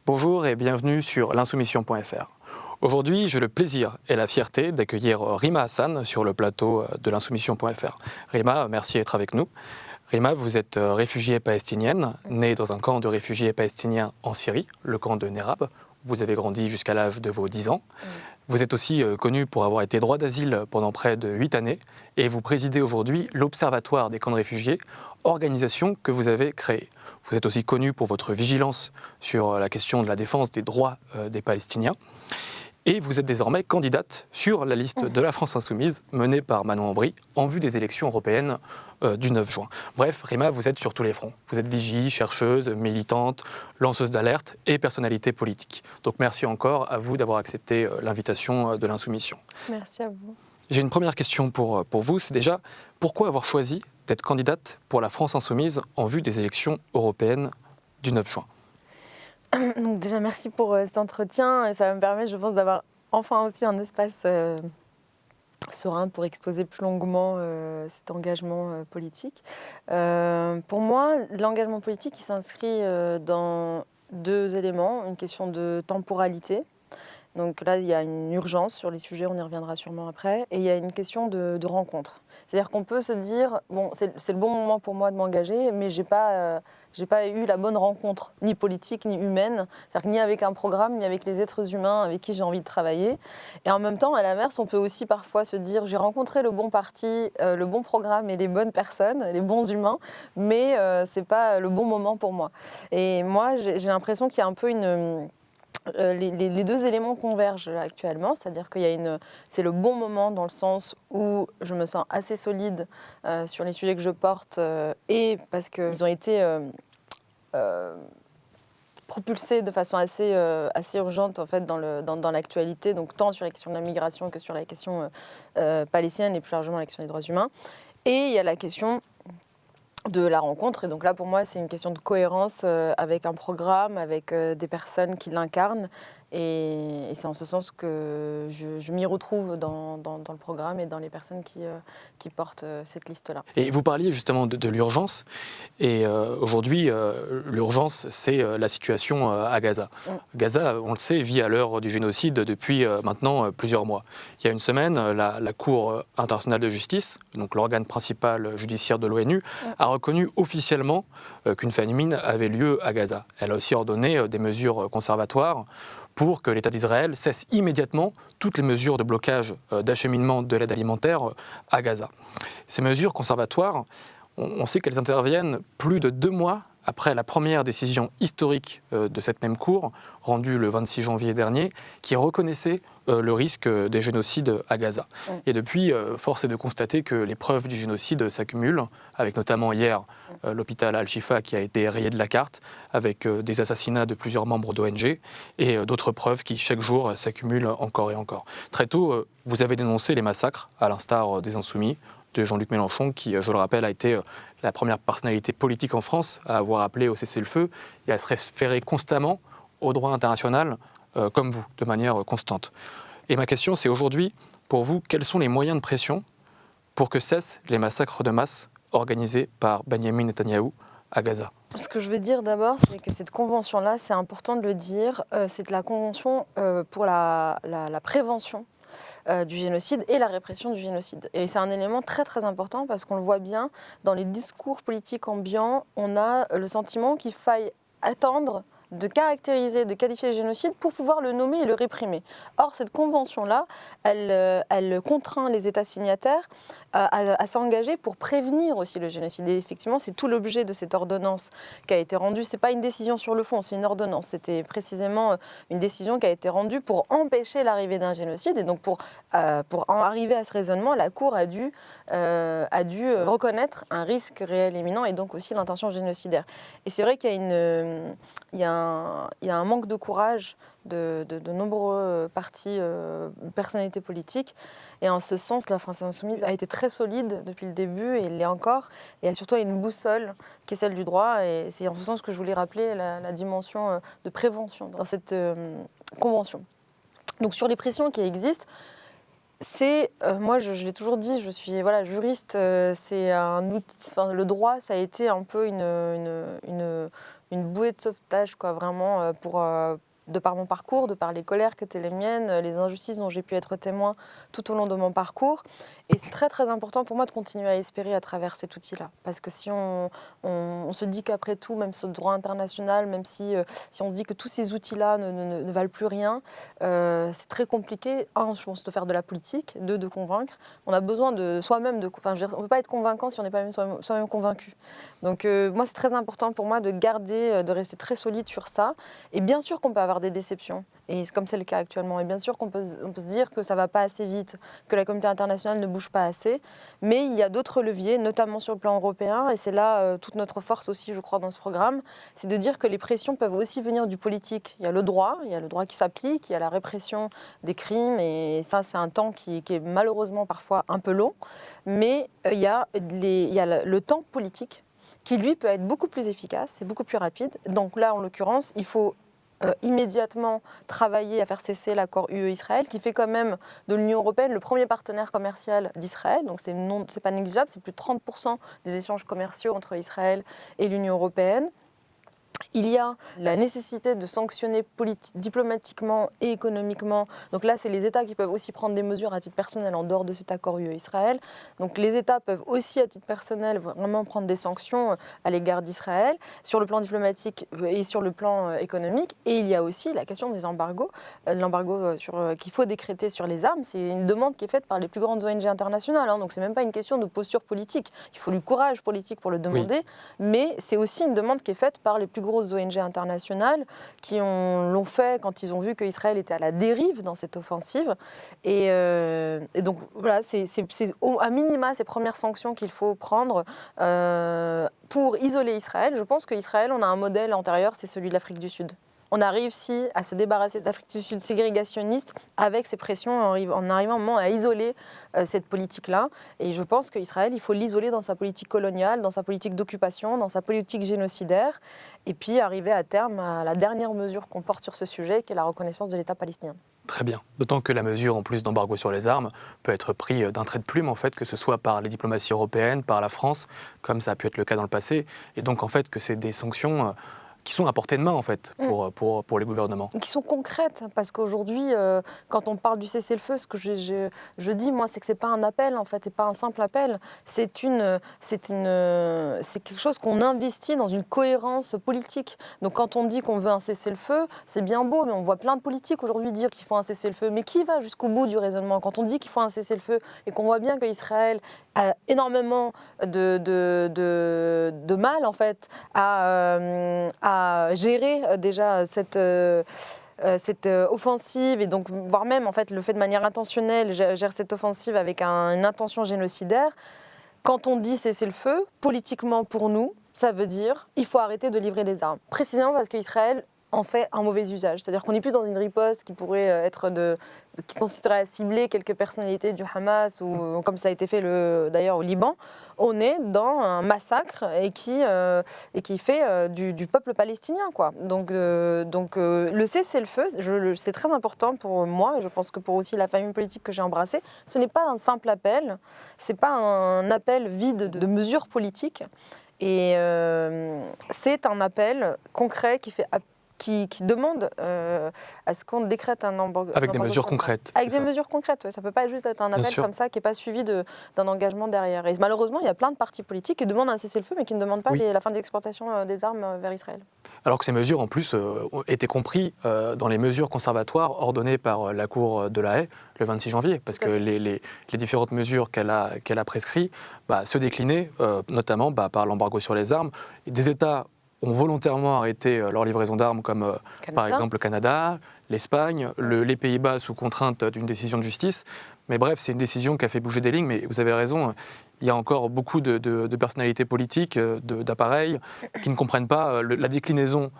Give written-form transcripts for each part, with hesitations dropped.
Bonjour et bienvenue sur l'insoumission.fr. Aujourd'hui, j'ai le plaisir et la fierté d'accueillir Rima Hassan sur le plateau de l'insoumission.fr. Rima, merci d'être avec nous. Rima, vous êtes réfugiée palestinienne, née dans un camp de réfugiés palestiniens en Syrie, le camp de Nerab. Vous avez grandi jusqu'à l'âge de vos 10 ans. Vous êtes aussi connue pour avoir été droit d'asile pendant près de 8 années et vous présidez aujourd'hui l'Observatoire des camps de réfugiés, organisation que vous avez créée. Vous êtes aussi connue pour votre vigilance sur la question de la défense des droits des Palestiniens. Et vous êtes désormais candidate sur la liste de la France Insoumise menée par Manon Aubry en vue des élections européennes du 9 juin. Bref, Rima, vous êtes sur tous les fronts. Vous êtes vigie, chercheuse, militante, lanceuse d'alerte et personnalité politique. Donc merci encore à vous d'avoir accepté l'invitation de l'Insoumission. Merci à vous. J'ai une première question pour vous, c'est déjà pourquoi avoir choisi d'être candidate pour la France Insoumise en vue des élections européennes du 9 juin ? Donc déjà, merci pour cet entretien et ça va me permettre, je pense, d'avoir enfin aussi un espace serein pour exposer plus longuement cet engagement politique. Pour moi, l'engagement politique il s'inscrit dans deux éléments, une question de temporalité. Donc là, il y a une urgence sur les sujets, on y reviendra sûrement après, et il y a une question de rencontre. C'est-à-dire qu'on peut se dire, bon, c'est le bon moment pour moi de m'engager, mais j'ai pas eu la bonne rencontre, ni politique, ni humaine, c'est-à-dire ni avec un programme, ni avec les êtres humains avec qui j'ai envie de travailler. Et en même temps, à l'inverse, on peut aussi parfois se dire, j'ai rencontré le bon parti, le bon programme et les bonnes personnes, les bons humains, mais c'est pas le bon moment pour moi. Et moi, j'ai l'impression qu'il y a un peu les deux éléments convergent là, actuellement, c'est-à-dire c'est le bon moment dans le sens où je me sens assez solide sur les sujets que je porte et parce qu'ils ont été propulsés de façon assez urgente en fait, dans l'actualité, donc tant sur la question de la migration que sur la question palestinienne et plus largement la question des droits humains. Et il y a la question de la rencontre. Et donc là, pour moi, c'est une question de cohérence avec un programme, avec des personnes qui l'incarnent. Et c'est en ce sens que je m'y retrouve dans le programme et dans les personnes qui portent cette liste-là. Et vous parliez justement de l'urgence. Et aujourd'hui, l'urgence, c'est la situation à Gaza. Gaza, on le sait, vit à l'heure du génocide depuis maintenant plusieurs mois. Il y a une semaine, la Cour internationale de justice, donc l'organe principal judiciaire de l'ONU, a reconnu officiellement qu'une famine avait lieu à Gaza. Elle a aussi ordonné des mesures conservatoires pour que l'État d'Israël cesse immédiatement toutes les mesures de blocage d'acheminement de l'aide alimentaire à Gaza. Ces mesures conservatoires, on sait qu'elles interviennent plus de 2 mois après la première décision historique de cette même Cour, rendue le 26 janvier dernier, qui reconnaissait le risque des génocides à Gaza. Et depuis, force est de constater que les preuves du génocide s'accumulent, avec notamment hier l'hôpital Al-Shifa qui a été rayé de la carte, avec des assassinats de plusieurs membres d'ONG, et d'autres preuves qui, chaque jour, s'accumulent encore et encore. Très tôt, vous avez dénoncé les massacres, à l'instar des Insoumis, de Jean-Luc Mélenchon, qui, je le rappelle, a été la première personnalité politique en France à avoir appelé au cessez-le-feu et à se référer constamment au droit international, comme vous, de manière constante. Et ma question, c'est aujourd'hui, pour vous, quels sont les moyens de pression pour que cessent les massacres de masse organisés par Benyamin Netanyahou à Gaza ? Ce que je veux dire d'abord, c'est que cette convention-là, c'est important de le dire, c'est la convention pour la prévention du génocide et la répression du génocide. Et c'est un élément très très important parce qu'on le voit bien dans les discours politiques ambiants, on a le sentiment qu'il faille attendre de caractériser, de qualifier le génocide pour pouvoir le nommer et le réprimer. Or, cette convention-là, elle contraint les États signataires à s'engager pour prévenir aussi le génocide. Et effectivement, c'est tout l'objet de cette ordonnance qui a été rendue. Ce n'est pas une décision sur le fond, c'est une ordonnance. C'était précisément une décision qui a été rendue pour empêcher l'arrivée d'un génocide. Et donc, pour en arriver à ce raisonnement, la Cour a dû reconnaître un risque réel imminent et donc aussi l'intention génocidaire. Et c'est vrai qu'il y a un manque de courage de nombreux partis, personnalités politiques. Et en ce sens, la France Insoumise a été très solide depuis le début et elle l'est encore. Et a surtout une boussole qui est celle du droit. Et c'est en ce sens que je voulais rappeler la dimension de prévention dans cette convention. Donc sur les pressions qui existent, Moi, je l'ai toujours dit, je suis juriste, c'est un outil, enfin, le droit, ça a été un peu une bouée de sauvetage, quoi, vraiment, de par mon parcours, de par les colères qui étaient les miennes, les injustices dont j'ai pu être témoin tout au long de mon parcours. Et c'est très, très important pour moi de continuer à espérer à travers cet outil-là. Parce que si on se dit qu'après tout, même ce droit international, même si on se dit que tous ces outils-là ne valent plus rien, c'est très compliqué, je pense, de faire de la politique, de convaincre. On a besoin de soi-même, on ne peut pas être convaincant si on n'est pas soi-même convaincu. Donc moi, c'est très important pour moi de garder, de rester très solide sur ça. Et bien sûr qu'on peut avoir des déceptions, et comme c'est le cas actuellement. Et bien sûr qu'on peut se dire que ça ne va pas assez vite, que la communauté internationale ne bouge pas assez. Mais il y a d'autres leviers, notamment sur le plan européen, et c'est là toute notre force aussi, je crois, dans ce programme, c'est de dire que les pressions peuvent aussi venir du politique. Il y a le droit qui s'applique, il y a la répression des crimes, et ça, c'est un temps qui est malheureusement parfois un peu long. Mais il y a le temps politique qui, lui, peut être beaucoup plus efficace et beaucoup plus rapide. Donc là, en l'occurrence, il faut immédiatement travailler à faire cesser l'accord UE-Israël, qui fait quand même de l'Union européenne le premier partenaire commercial d'Israël. Donc c'est pas négligeable, c'est plus de 30% des échanges commerciaux entre Israël et l'Union européenne. Il y a la nécessité de sanctionner diplomatiquement et économiquement. Donc là, c'est les États qui peuvent aussi prendre des mesures à titre personnel en dehors de cet accord UE-Israël. Donc les États peuvent aussi, à titre personnel, vraiment prendre des sanctions à l'égard d'Israël, sur le plan diplomatique et sur le plan économique. Et il y a aussi la question des embargos. L'embargo qu'il faut décréter sur les armes, c'est une demande qui est faite par les plus grandes ONG internationales. Donc c'est même pas une question de posture politique. Il faut du courage politique pour le demander. Oui. Mais c'est aussi une demande qui est faite par les plus grosses ONG internationales qui l'ont fait quand ils ont vu qu'Israël était à la dérive dans cette offensive. Et donc voilà, c'est à minima ces premières sanctions qu'il faut prendre pour isoler Israël. Je pense qu'Israël, on a un modèle antérieur, c'est celui de l'Afrique du Sud. On a réussi à se débarrasser de l'Afrique du Sud ségrégationniste avec ces pressions en arrivant à isoler cette politique-là. Et je pense qu'Israël, il faut l'isoler dans sa politique coloniale, dans sa politique d'occupation, dans sa politique génocidaire, et puis arriver à terme à la dernière mesure qu'on porte sur ce sujet, qui est la reconnaissance de l'État palestinien. Très bien. D'autant que la mesure, en plus d'embargo sur les armes, peut être prise d'un trait de plume, en fait, que ce soit par les diplomaties européennes, par la France, comme ça a pu être le cas dans le passé. Et donc, en fait, que c'est des sanctions qui sont à portée de main, en fait, pour les gouvernements. Qui sont concrètes, parce qu'aujourd'hui, quand on parle du cessez-le-feu, ce que je dis, moi, c'est que c'est pas un appel, en fait, et pas un simple appel. C'est quelque chose qu'on investit dans une cohérence politique. Donc, quand on dit qu'on veut un cessez-le-feu, c'est bien beau, mais on voit plein de politiques aujourd'hui dire qu'il faut un cessez-le-feu. Mais qui va jusqu'au bout du raisonnement? Quand on dit qu'il faut un cessez-le-feu et qu'on voit bien qu'Israël a énormément de mal, en fait, à gérer déjà cette offensive, et donc voire même en fait le fait de manière intentionnelle gère cette offensive avec une intention génocidaire. Quand on dit cesser le feu, politiquement pour nous, ça veut dire il faut arrêter de livrer des armes. Précisément parce qu'Israël en fait un mauvais usage. C'est-à-dire qu'on n'est plus dans une riposte qui pourrait être qui consisterait à cibler quelques personnalités du Hamas, ou comme ça a été fait d'ailleurs au Liban. On est dans un massacre et qui fait du peuple palestinien, quoi. Donc le cessez-le-feu, c'est très important pour moi, et je pense que pour aussi la famille politique que j'ai embrassée. Ce n'est pas un simple appel, c'est pas un appel vide de mesures politiques, et c'est un appel concret qui demande à ce qu'on décrète un embargo. Avec des mesures concrètes. Avec des mesures concrètes, oui. Ça ne peut pas juste être un appel comme ça qui n'est pas suivi d'un engagement derrière. Et malheureusement, il y a plein de partis politiques qui demandent un cessez-le-feu, mais qui ne demandent pas la fin de l'exportation des armes vers Israël. Alors que ces mesures, en plus, étaient comprises dans les mesures conservatoires ordonnées par la Cour de la Haye le 26 janvier, parce que les différentes mesures qu'elle a prescrites se déclinaient, notamment par l'embargo sur les armes. Et des États ont volontairement arrêté leur livraison d'armes, comme par exemple le Canada, l'Espagne, les Pays-Bas sous contrainte d'une décision de justice. Mais bref, c'est une décision qui a fait bouger des lignes, mais vous avez raison, il y a encore beaucoup de personnalités politiques, d'appareils, qui ne comprennent pas la déclinaison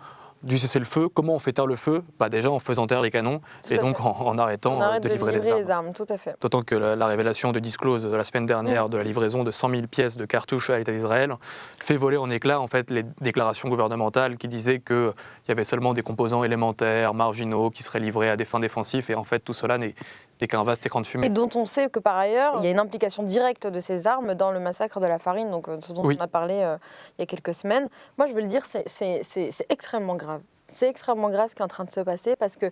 du cessez-le-feu. Comment on fait taire le feu? Déjà en faisant taire les canons Tout et à donc fait. en arrêtant On arrête de livrer les armes. Tout à fait. D'autant que la révélation de Disclose de la semaine dernière de la livraison de 100 000 pièces de cartouches à l'État d'Israël fait voler en éclats en fait les déclarations gouvernementales qui disaient qu'il y avait seulement des composants élémentaires, marginaux, qui seraient livrés à des fins défensives et en fait tout cela n'est qu'un vaste écran de fumée. Et dont on sait que par ailleurs, il y a une implication directe de ces armes dans le massacre de la Farine, donc ce dont on a parlé il y a quelques semaines. Moi je veux le dire, c'est extrêmement grave. C'est extrêmement grave ce qui est en train de se passer parce que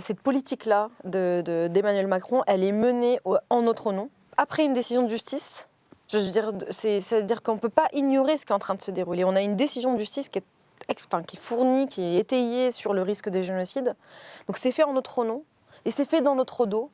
cette politique-là d'Emmanuel Macron, elle est menée en notre nom, après une décision de justice. Je veux dire, c'est-à-dire qu'on ne peut pas ignorer ce qui est en train de se dérouler. On a une décision de justice qui est fournie, qui est étayée sur le risque de génocide. Donc c'est fait en notre nom et c'est fait dans notre dos.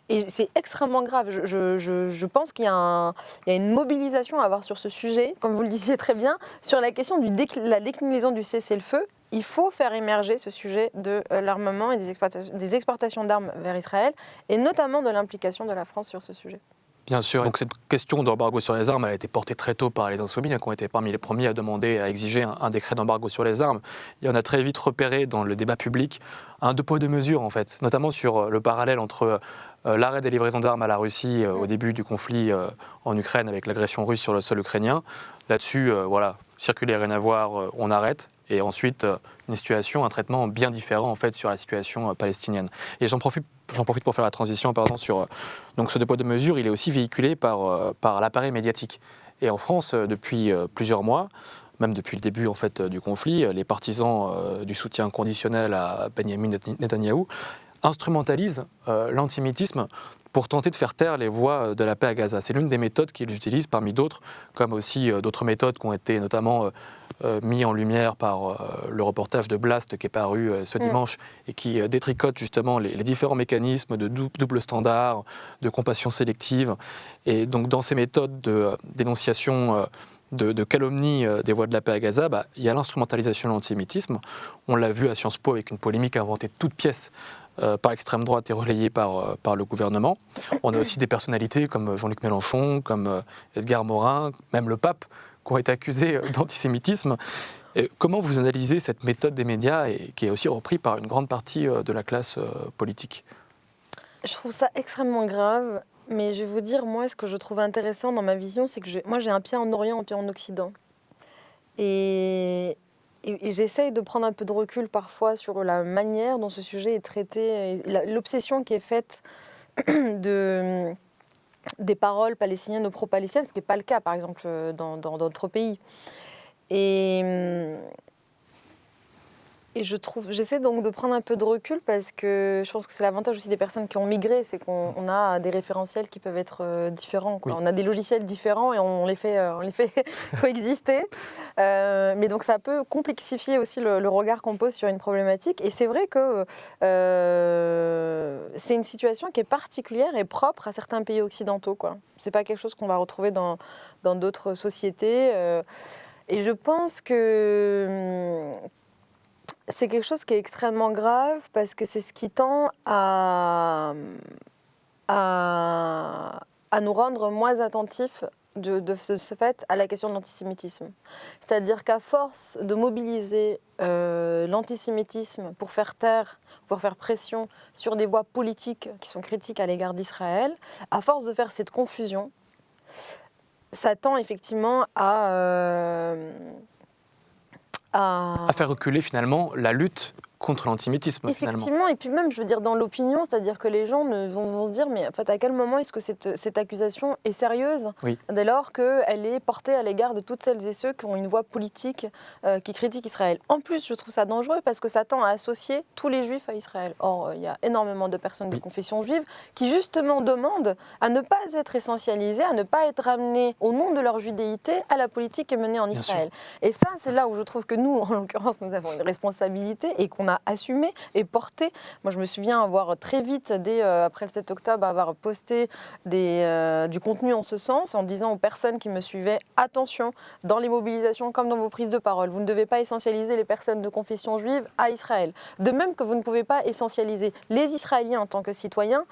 Et c'est extrêmement grave. Je pense qu'il y a une mobilisation à avoir sur ce sujet, comme vous le disiez très bien, sur la question de la déclinaison du cessez-le-feu. Il faut faire émerger ce sujet de l'armement et des exportations d'armes vers Israël, et notamment de l'implication de la France sur ce sujet. Bien sûr. Donc cette question d'embargo sur les armes, elle a été portée très tôt par les Insoumis, qui ont été parmi les premiers à demander, à exiger un décret d'embargo sur les armes. Et on a très vite repéré dans le débat public un deux poids deux mesures, en fait, notamment sur le parallèle entre l'arrêt des livraisons d'armes à la Russie au début du conflit en Ukraine avec l'agression russe sur le sol ukrainien. Là-dessus, circuler, rien à voir, on arrête. Et ensuite, une situation, un traitement bien différent en fait sur la situation palestinienne. Et j'en profite pour faire la transition sur donc ce deux poids deux mesures. Il est aussi véhiculé par l'appareil médiatique. Et en France, depuis plusieurs mois, même depuis le début en fait du conflit, les partisans du soutien conditionnel à Benyamin Netanyahou instrumentalisent l'antisémitisme pour tenter de faire taire les voix de la paix à Gaza. C'est l'une des méthodes qu'ils utilisent parmi d'autres, comme aussi d'autres méthodes qui ont été notamment mis en lumière par le reportage de Blast qui est paru ce dimanche et qui détricote justement les différents mécanismes de double standard, de compassion sélective. Et donc dans ces méthodes de dénonciation de calomnie des voix de la paix à Gaza, il y a l'instrumentalisation de l'antisémitisme. On l'a vu à Sciences Po avec une polémique inventée de toutes pièces par l'extrême droite et relayée par le gouvernement. On a aussi des personnalités comme Jean-Luc Mélenchon, comme Edgar Morin, même le pape, qui ont été accusés d'antisémitisme. Et comment vous analysez cette méthode des médias et qui est aussi reprise par une grande partie de la classe politique? Je trouve ça extrêmement grave, mais je vais vous dire, moi, ce que je trouve intéressant dans ma vision, c'est que moi, j'ai un pied en Orient, un pied en Occident. Et j'essaye de prendre un peu de recul parfois sur la manière dont ce sujet est traité, l'obsession qui est faite des paroles palestiniennes ou pro-palestiniennes, ce qui n'est pas le cas, par exemple, dans d'autres pays. Et j'essaie donc de prendre un peu de recul parce que je pense que c'est l'avantage aussi des personnes qui ont migré, c'est qu'on a des référentiels qui peuvent être différents. Oui. On a des logiciels différents et on les fait coexister. Mais donc ça peut complexifier aussi le regard qu'on pose sur une problématique. Et c'est vrai que c'est une situation qui est particulière et propre à certains pays occidentaux, quoi. C'est pas quelque chose qu'on va retrouver dans d'autres sociétés. Et je pense que c'est quelque chose qui est extrêmement grave parce que c'est ce qui tend à nous rendre moins attentifs de ce fait à la question de l'antisémitisme. C'est-à-dire qu'à force de mobiliser l'antisémitisme pour faire taire, pour faire pression sur des voix politiques qui sont critiques à l'égard d'Israël, à force de faire cette confusion, ça tend effectivement à faire reculer finalement la lutte contre l'antisémitisme. Effectivement, finalement. Et puis même, je veux dire, dans l'opinion, c'est-à-dire que les gens vont se dire, mais en fait, à quel moment est-ce que cette accusation est sérieuse, oui. Dès lors qu'elle est portée à l'égard de toutes celles et ceux qui ont une voix politique qui critique Israël. En plus, je trouve ça dangereux parce que ça tend à associer tous les juifs à Israël. Or, il y a énormément de personnes de confession juive qui justement demandent à ne pas être essentialisées, à ne pas être ramenées au nom de leur judéité à la politique qui est menée en Israël. Et ça, c'est là où je trouve que nous, en l'occurrence, nous avons une responsabilité et qu'on a a assumé et porté. Moi, je me souviens avoir très vite, dès après le 7 octobre, avoir posté du contenu en ce sens, en disant aux personnes qui me suivaient, attention, dans les mobilisations comme dans vos prises de parole, vous ne devez pas essentialiser les personnes de confession juive à Israël. De même que vous ne pouvez pas essentialiser les Israéliens en tant que citoyens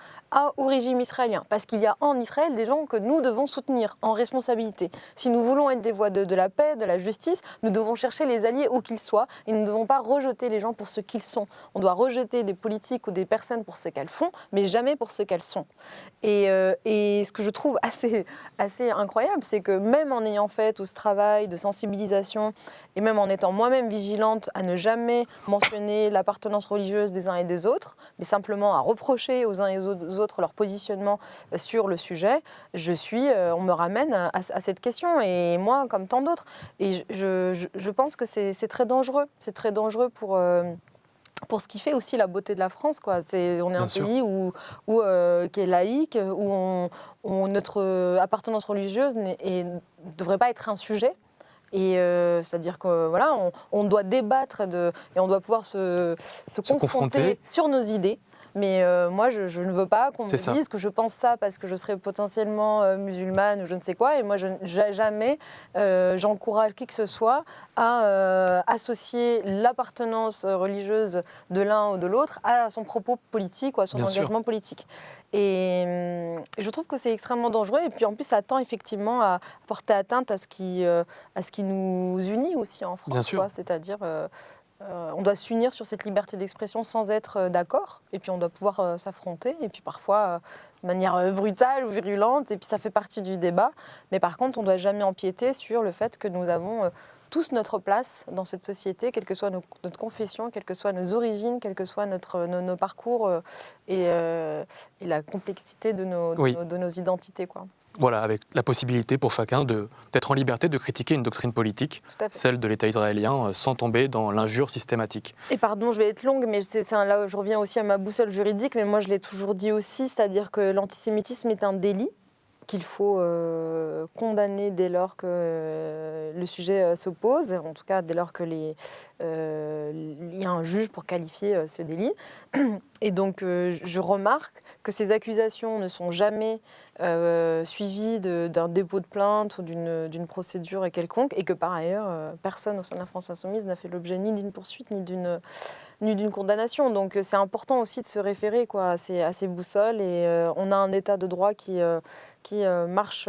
au régime israélien. Parce qu'il y a en Israël des gens que nous devons soutenir en responsabilité. Si nous voulons être des voix de la paix, de la justice, nous devons chercher les alliés où qu'ils soient et nous ne devons pas rejeter les gens pour ce qu'ils sont. On doit rejeter des politiques ou des personnes pour ce qu'elles font, mais jamais pour ce qu'elles sont. Et ce que je trouve assez incroyable, c'est que même en ayant fait tout ce travail de sensibilisation et même en étant moi-même vigilante à ne jamais mentionner l'appartenance religieuse des uns et des autres, mais simplement à reprocher aux uns et aux autres leur positionnement sur le sujet, on me ramène à cette question, et moi, comme tant d'autres. Et je pense que c'est très dangereux. C'est très dangereux pour ce qui fait aussi la beauté de la France, quoi. On est un pays qui est laïque, où notre appartenance religieuse ne devrait pas être un sujet. Et c'est-à-dire que voilà, on doit débattre et on doit pouvoir se confronter sur nos idées. Mais moi, je ne veux pas qu'on me dise que je pense ça parce que je serais potentiellement musulmane ou je ne sais quoi. Et moi, jamais j'encourage qui que ce soit à associer l'appartenance religieuse de l'un ou de l'autre à son propos politique ou à son engagement politique. Et je trouve que c'est extrêmement dangereux. Et puis en plus, ça tend effectivement à porter atteinte à ce qui nous unit aussi en France. C'est-à-dire... on doit s'unir sur cette liberté d'expression sans être d'accord, et puis on doit pouvoir s'affronter, et puis parfois de manière brutale ou virulente, et puis ça fait partie du débat. Mais par contre, on ne doit jamais empiéter sur le fait que nous avons tous notre place dans cette société, quelle que soit notre confession, quelles que soient nos origines, quels que soient nos parcours et la complexité de nos identités, quoi. Voilà, avec la possibilité pour chacun d'être en liberté de critiquer une doctrine politique, celle de l'État israélien, sans tomber dans l'injure systématique. Et pardon, je vais être longue, mais là où je reviens aussi à ma boussole juridique, mais moi je l'ai toujours dit aussi, c'est-à-dire que l'antisémitisme est un délit qu'il faut condamner dès lors que le sujet se pose, en tout cas dès lors qu'il y a un juge pour qualifier ce délit. Et donc je remarque que ces accusations ne sont jamais suivies d'un dépôt de plainte ou d'une procédure quelconque, et que par ailleurs personne au sein de la France insoumise n'a fait l'objet ni d'une poursuite ni d'une condamnation. Donc c'est important aussi de se référer, quoi, à ces boussoles, et on a un état de droit qui marche,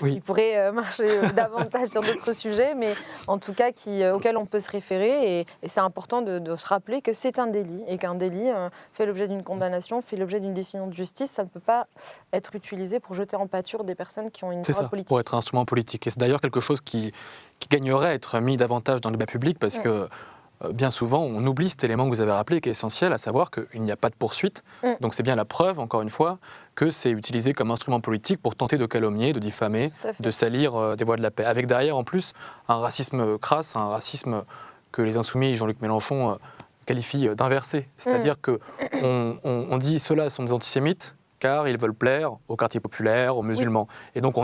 Oui. qui pourrait marcher davantage sur d'autres sujets, mais en tout cas auquel on peut se référer, et c'est important de se rappeler que c'est un délit, et qu'un délit fait l'objet d'une condamnation, fait l'objet d'une décision de justice. Ça ne peut pas être utilisé pour jeter en pâture des personnes qui ont une parole politique. Pour être un instrument politique. Et c'est d'ailleurs quelque chose qui gagnerait à être mis davantage dans le débat public, parce que bien souvent, on oublie cet élément que vous avez rappelé, qui est essentiel, à savoir qu'il n'y a pas de poursuite. Donc c'est bien la preuve, encore une fois, que c'est utilisé comme instrument politique pour tenter de calomnier, de diffamer, de salir des voies de la paix. Avec derrière, en plus, un racisme crasse, un racisme que les Insoumis, Jean-Luc Mélenchon, qualifient d'inversé. C'est-à-dire qu'on dit ceux-là sont des antisémites car ils veulent plaire aux quartiers populaires, aux musulmans. Et donc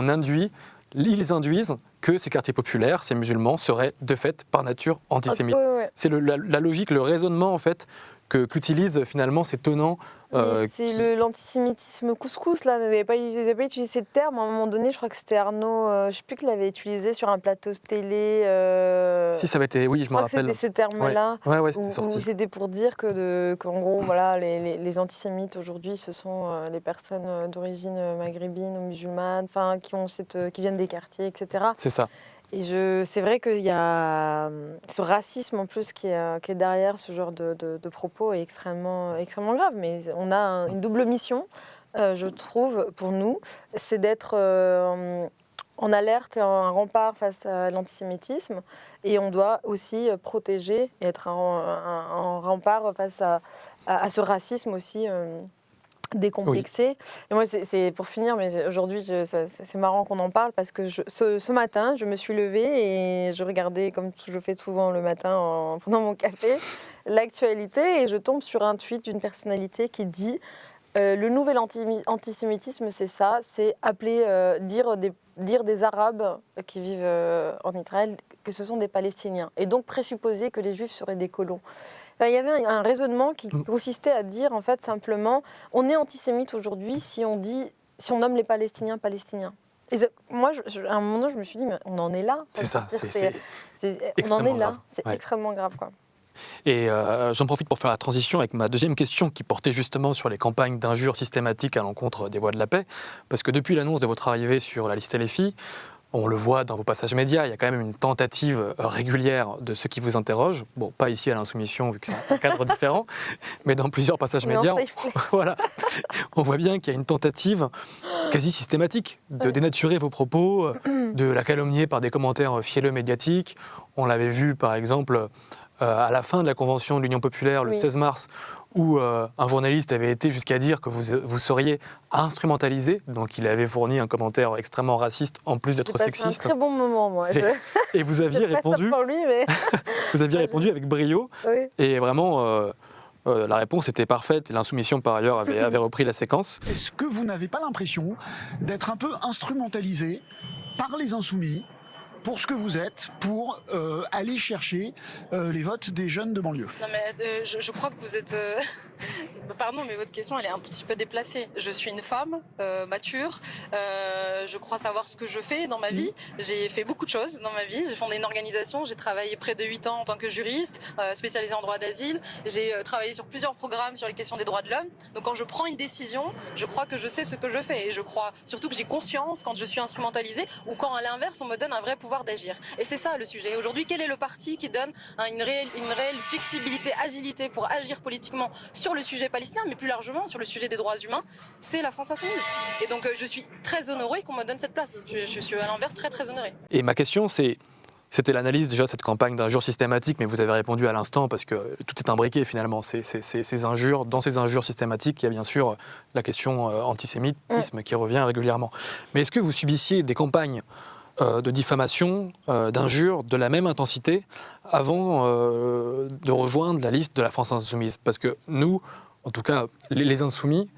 ils induisent que ces quartiers populaires, ces musulmans, seraient de fait par nature antisémites. C'est la logique, le raisonnement en fait qu'utilisent finalement ces tenants. C'est l'antisémitisme couscous, là. Ils n'avaient pas utilisé ce terme. À un moment donné, je crois que c'était Arnaud, je ne sais plus, qui l'avait utilisé sur un plateau télé. Si, ça avait été, oui, je me rappelle. C'était ce terme-là. Ouais, c'était sorti. Où c'était pour dire qu'en gros, voilà, les antisémites aujourd'hui, ce sont les personnes d'origine maghrébine ou musulmane, qui viennent des quartiers, etc. C'est ça. Et c'est vrai qu'il y a ce racisme en plus qui est derrière ce genre de propos est extrêmement grave. Mais on a une double mission, je trouve, pour nous, c'est d'être en alerte et en rempart face à l'antisémitisme. Et on doit aussi protéger et être en rempart face à ce racisme aussi décomplexé. Oui. Et moi, c'est pour finir, mais aujourd'hui, c'est marrant qu'on en parle, parce que ce matin, je me suis levée et je regardais, comme je fais souvent le matin pendant mon café, l'actualité, et je tombe sur un tweet d'une personnalité qui dit Le nouvel antisémitisme, c'est ça, c'est appeler, dire des Arabes qui vivent en Israël que ce sont des Palestiniens, et donc présupposer que les Juifs seraient des colons. Il y avait un raisonnement qui consistait à dire, en fait, simplement, on est antisémite aujourd'hui si on nomme les Palestiniens Palestiniens. Et moi, à un moment donné, je me suis dit, mais on en est là. C'est ça, on en est là, grave. c'est Ouais. extrêmement grave, quoi. Et j'en profite pour faire la transition avec ma deuxième question qui portait justement sur les campagnes d'injures systématiques à l'encontre des voix de la paix. Parce que depuis l'annonce de votre arrivée sur la liste LFI, on le voit dans vos passages médias, il y a quand même une tentative régulière de ceux qui vous interrogent. Bon, pas ici à l'Insoumission, vu que c'est un cadre différent, mais dans plusieurs passages médias, voilà, on voit bien qu'il y a une tentative quasi systématique de dénaturer vos propos, de la calomnier par des commentaires fielleux médiatiques. On l'avait vu, par exemple, à la fin de la convention de l'Union populaire, le 16 mars, où un journaliste avait été jusqu'à dire que vous seriez instrumentalisé. Donc il avait fourni un commentaire extrêmement raciste, en plus d'être sexiste. C'est un très bon moment, moi. Et vous aviez répondu, pour lui, mais... vous aviez répondu avec brio. Oui. Et vraiment, la réponse était parfaite. L'Insoumission, par ailleurs, avait repris la séquence. Est-ce que vous n'avez pas l'impression d'être un peu instrumentalisé par les Insoumis pour ce que vous êtes, pour aller chercher les votes des jeunes de banlieue? Non mais je crois que vous êtes... Pardon, mais votre question, elle est un tout petit peu déplacée. Je suis une femme mature, je crois savoir ce que je fais dans ma vie. J'ai fait beaucoup de choses dans ma vie. J'ai fondé une organisation, j'ai travaillé près de 8 ans en tant que juriste, spécialisée en droit d'asile. J'ai travaillé sur plusieurs programmes sur les questions des droits de l'homme. Donc quand je prends une décision, je crois que je sais ce que je fais. Et je crois surtout que j'ai conscience quand je suis instrumentalisée ou quand à l'inverse, on me donne un vrai pouvoir d'agir. Et c'est ça le sujet. Aujourd'hui, quel est le parti qui donne une réelle flexibilité, agilité pour agir politiquement sur le sujet palestinien, mais plus largement sur le sujet des droits humains? C'est la France Insoumise. Et donc je suis très honorée qu'on me donne cette place. Je suis à l'inverse très honorée. Et ma question, c'était l'analyse déjà de cette campagne d'injures systématiques, mais vous avez répondu à l'instant parce que tout est imbriqué finalement. Ces injures, dans ces injures systématiques, il y a bien sûr la question antisémitisme qui revient régulièrement. Mais est-ce que vous subissiez des campagnes de diffamation, d'injures de la même intensité avant de rejoindre la liste de la France Insoumise? Parce que nous, en tout cas les Insoumis,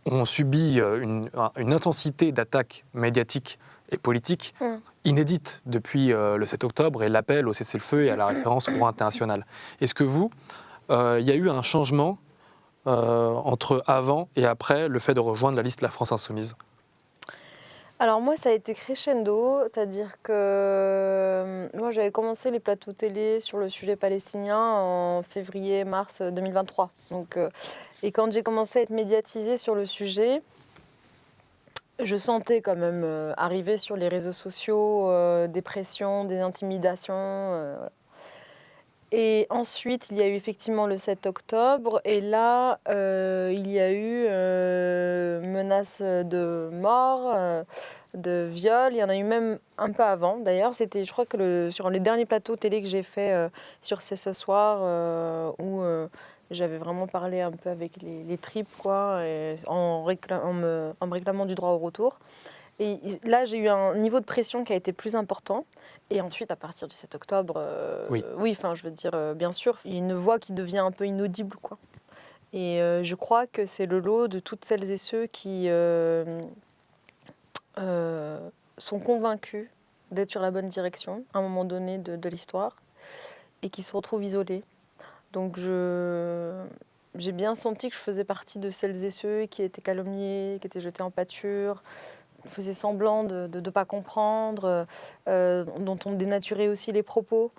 ont subi une intensité d'attaques médiatiques et politiques inédite depuis le 7 octobre et l'appel au cessez-le-feu et à la référence au droit international. Est-ce que il y a eu un changement entre avant et après le fait de rejoindre la liste de la France Insoumise? Alors moi, ça a été crescendo, c'est-à-dire que moi, j'avais commencé les plateaux télé sur le sujet palestinien en février-mars 2023. Donc, et quand j'ai commencé à être médiatisée sur le sujet, je sentais quand même arriver sur les réseaux sociaux des pressions, des intimidations. Voilà. Et ensuite, il y a eu effectivement le 7 octobre. Et là, il y a eu menaces de mort, de viol. Il y en a eu même un peu avant, d'ailleurs. C'était, je crois que sur les derniers plateaux télé que j'ai fait sur C'est ce soir, où j'avais vraiment parlé un peu avec les tripes, quoi, et en me réclamant du droit au retour. Et là, j'ai eu un niveau de pression qui a été plus important. Et ensuite, à partir du 7 octobre, oui, enfin, je veux dire, bien sûr, il y a une voix qui devient un peu inaudible, quoi. Et je crois que c'est le lot de toutes celles et ceux qui sont convaincus d'être sur la bonne direction à un moment donné de l'histoire et qui se retrouvent isolés. Donc j'ai bien senti que je faisais partie de celles et ceux qui étaient calomniés, qui étaient jetés en pâture, qu'on faisait semblant de ne pas comprendre, dont on dénaturait aussi les propos.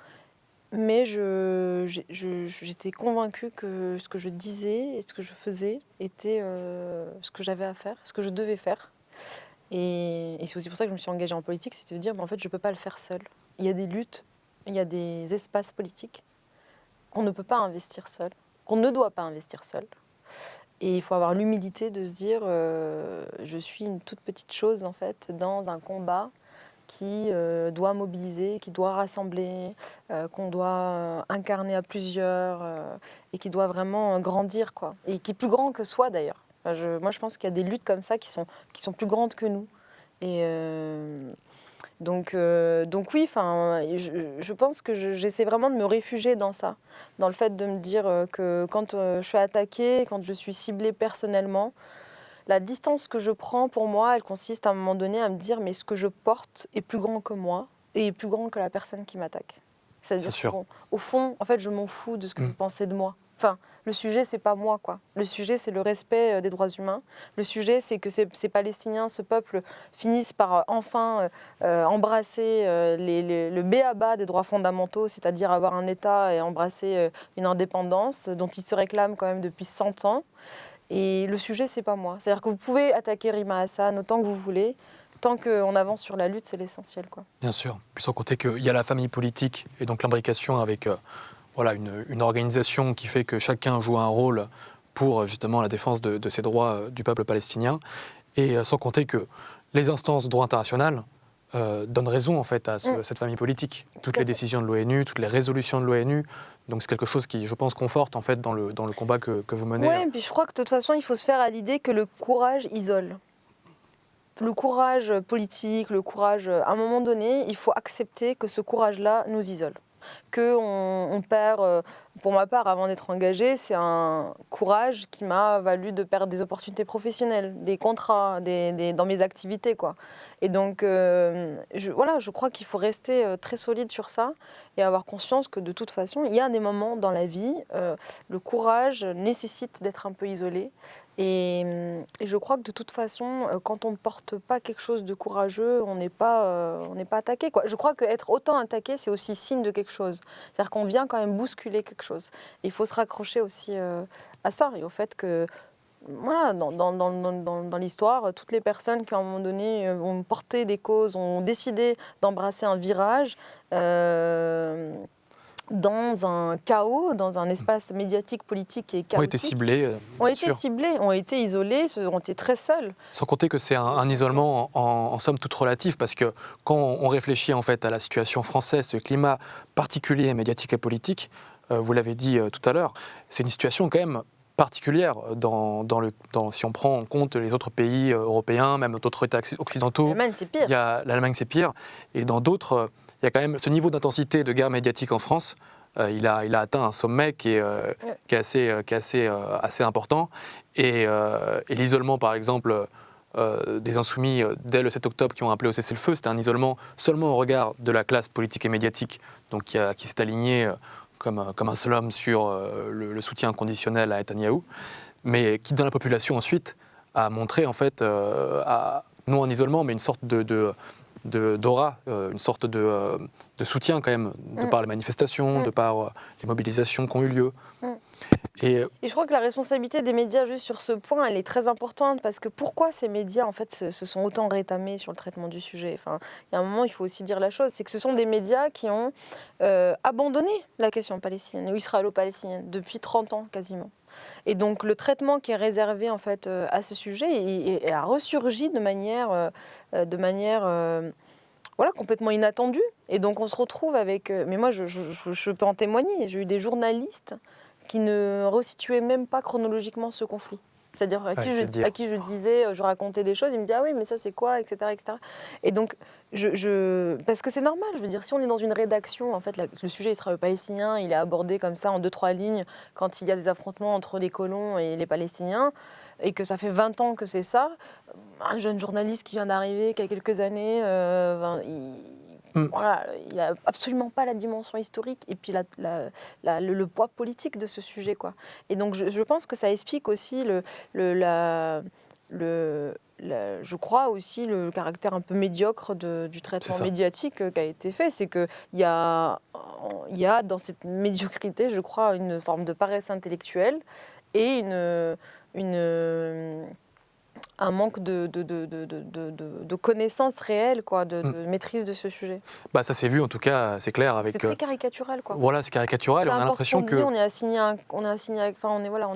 Mais j'étais convaincue que ce que je disais et ce que je faisais était ce que j'avais à faire, ce que je devais faire. Et c'est aussi pour ça que je me suis engagée en politique, c'est de dire, en fait, je ne peux pas le faire seule. Il y a des luttes, il y a des espaces politiques qu'on ne peut pas investir seul, qu'on ne doit pas investir seul. Et il faut avoir l'humilité de se dire, je suis une toute petite chose, en fait, dans un combat qui doit mobiliser, qui doit rassembler, qu'on doit incarner à plusieurs, et qui doit vraiment grandir, quoi. Et qui est plus grand que soi, d'ailleurs. Moi, je pense qu'il y a des luttes comme ça qui sont plus grandes que nous. Et Donc oui, je pense que j'essaie vraiment de me réfugier dans ça, dans le fait de me dire que quand je suis attaquée, quand je suis ciblée personnellement, la distance que je prends pour moi, elle consiste à un moment donné à me dire mais ce que je porte est plus grand que moi et est plus grand que la personne qui m'attaque. C'est-à-dire qu'au fond, en fait, je m'en fous de ce que vous pensez de moi. Enfin, le sujet, c'est pas moi, quoi. Le sujet, c'est le respect des droits humains. Le sujet, c'est que ces Palestiniens, ce peuple, finissent par enfin embrasser le b.a.-ba des droits fondamentaux, c'est-à-dire avoir un État et embrasser une indépendance dont ils se réclament quand même depuis 100 ans. Et le sujet, c'est pas moi. C'est-à-dire que vous pouvez attaquer Rima Hassan autant que vous voulez. Tant qu'on avance sur la lutte, c'est l'essentiel, quoi. Bien sûr. Puis sans compter qu'il y a la famille politique et donc l'imbrication avec une organisation qui fait que chacun joue un rôle pour justement la défense de ces droits du peuple palestinien. Et sans compter que les instances de droit international donnent raison en fait à cette famille politique. Toutes les décisions de l'ONU, toutes les résolutions de l'ONU. Donc c'est quelque chose qui, je pense, conforte en fait dans le combat que vous menez. Oui, et puis je crois que de toute façon, il faut se faire à l'idée que le courage isole. Le courage politique, le courage, à un moment donné, il faut accepter que ce courage-là nous isole. Qu'on perd, pour ma part, avant d'être engagée, c'est un courage qui m'a valu de perdre des opportunités professionnelles, des contrats, dans mes activités, quoi. Et donc, je crois qu'il faut rester très solide sur ça et avoir conscience que de toute façon, il y a des moments dans la vie, le courage nécessite d'être un peu isolé. Et je crois que de toute façon, quand on ne porte pas quelque chose de courageux, on n'est pas attaqué, quoi. Je crois qu'être autant attaqué, c'est aussi signe de quelque chose. C'est-à-dire qu'on vient quand même bousculer quelque chose. Il faut se raccrocher aussi à ça et au fait que, voilà, dans l'histoire, toutes les personnes qui, à un moment donné, ont porté des causes, ont décidé d'embrasser un virage, dans un chaos, dans un espace médiatique, politique et chaotique. Ont été ciblés. Ont été isolés, ont été très seuls. Sans compter que c'est un isolement en somme toute relatif, parce que quand on réfléchit en fait à la situation française, ce climat particulier médiatique et politique, vous l'avez dit tout à l'heure, c'est une situation quand même particulière si on prend en compte les autres pays européens, même d'autres États occidentaux. L'Allemagne, c'est pire. L'Allemagne, c'est pire. Et dans d'autres, il y a quand même ce niveau d'intensité de guerre médiatique en France. Il a atteint un sommet qui est assez important. Et l'isolement, par exemple, des Insoumis dès le 7 octobre qui ont appelé au cessez-le-feu, c'était un isolement seulement au regard de la classe politique et médiatique, donc qui s'est alignée comme un seul homme sur le soutien inconditionnel à Netanyahou, mais qui, dans la population ensuite, a montré en fait, non un isolement, mais une sorte d'aura, une sorte de soutien quand même, de par les manifestations, de par les mobilisations qui ont eu lieu. Et je crois que la responsabilité des médias, juste sur ce point, elle est très importante, parce que pourquoi ces médias, en fait, se sont autant rétamés sur le traitement du sujet. Enfin, il y a un moment, il faut aussi dire la chose, c'est que ce sont des médias qui ont abandonné la question palestinienne, ou israélo-palestinienne, depuis 30 ans quasiment. Et donc le traitement qui est réservé en fait à ce sujet a ressurgi de manière voilà, complètement inattendue. Et donc on se retrouve avec... mais moi, je peux en témoigner, j'ai eu des journalistes qui ne resituaient même pas chronologiquement ce conflit. C'est-à-dire à qui je disais, je racontais des choses, ils me disaient « Ah oui, mais ça c'est quoi ?» etc. etc. Et donc, parce que c'est normal, je veux dire, si on est dans une rédaction, en fait, le sujet israélo-palestinien, il est abordé comme ça en 2-3 lignes quand il y a des affrontements entre les colons et les Palestiniens, et que ça fait 20 ans que c'est ça, un jeune journaliste qui vient d'arriver, qui a quelques années, voilà, il n'a absolument pas la dimension historique et puis le poids politique de ce sujet, quoi. Et donc je pense que ça explique aussi je crois aussi le caractère un peu médiocre du traitement médiatique qui a été fait. C'est qu'il y a dans cette médiocrité, je crois, une forme de paresse intellectuelle et un manque de connaissances réelles, quoi, de maîtrise de ce sujet. Bah, ça s'est vu, en tout cas, c'est clair. C'est très caricatural, quoi. Voilà, c'est caricatural. Et on a l'impression que... on est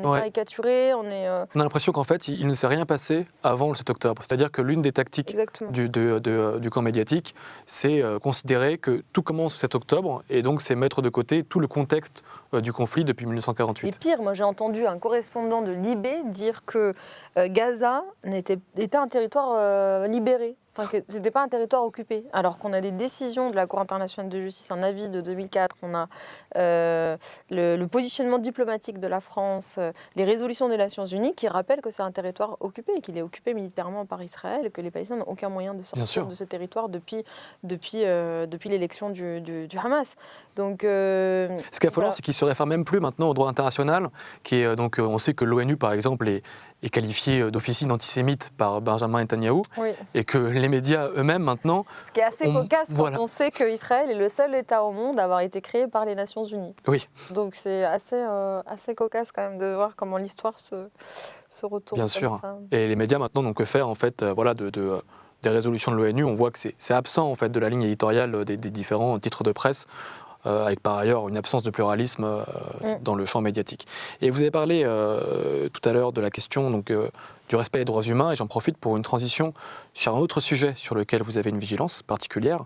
caricaturé, on a l'impression qu'en fait, il ne s'est rien passé avant le 7 octobre. C'est-à-dire que l'une des tactiques du camp médiatique, c'est considérer que tout commence le 7 octobre, et donc c'est mettre de côté tout le contexte du conflit depuis 1948. Et pire, moi j'ai entendu un correspondant de Libé dire que Gaza était un territoire libéré. Enfin, que ce n'était pas un territoire occupé, alors qu'on a des décisions de la Cour internationale de justice, un avis de 2004, on a le positionnement diplomatique de la France, les résolutions des Nations Unies qui rappellent que c'est un territoire occupé, et qu'il est occupé militairement par Israël, et que les Palestiniens n'ont aucun moyen de sortir de ce territoire depuis l'élection du Hamas. Donc, ce qui est affolant, c'est qu'il ne se réfère même plus maintenant au droit international, qui est, donc, on sait que l'ONU, par exemple, est qualifié d'officine antisémite par Benjamin Netanyahou, oui. et que les médias eux-mêmes maintenant... Ce qui est assez cocasse quand on sait qu'Israël est le seul État au monde à avoir été créé par les Nations Unies. Oui. Donc c'est assez cocasse quand même de voir comment l'histoire se retourne. Bien sûr. Ça. Et les médias maintenant n'ont que faire en fait, des résolutions de l'ONU. On voit que c'est absent en fait, de la ligne éditoriale des différents titres de presse. Avec par ailleurs une absence de pluralisme dans le champ médiatique. Et vous avez parlé tout à l'heure de la question donc, du respect des droits humains, et j'en profite pour une transition sur un autre sujet sur lequel vous avez une vigilance particulière,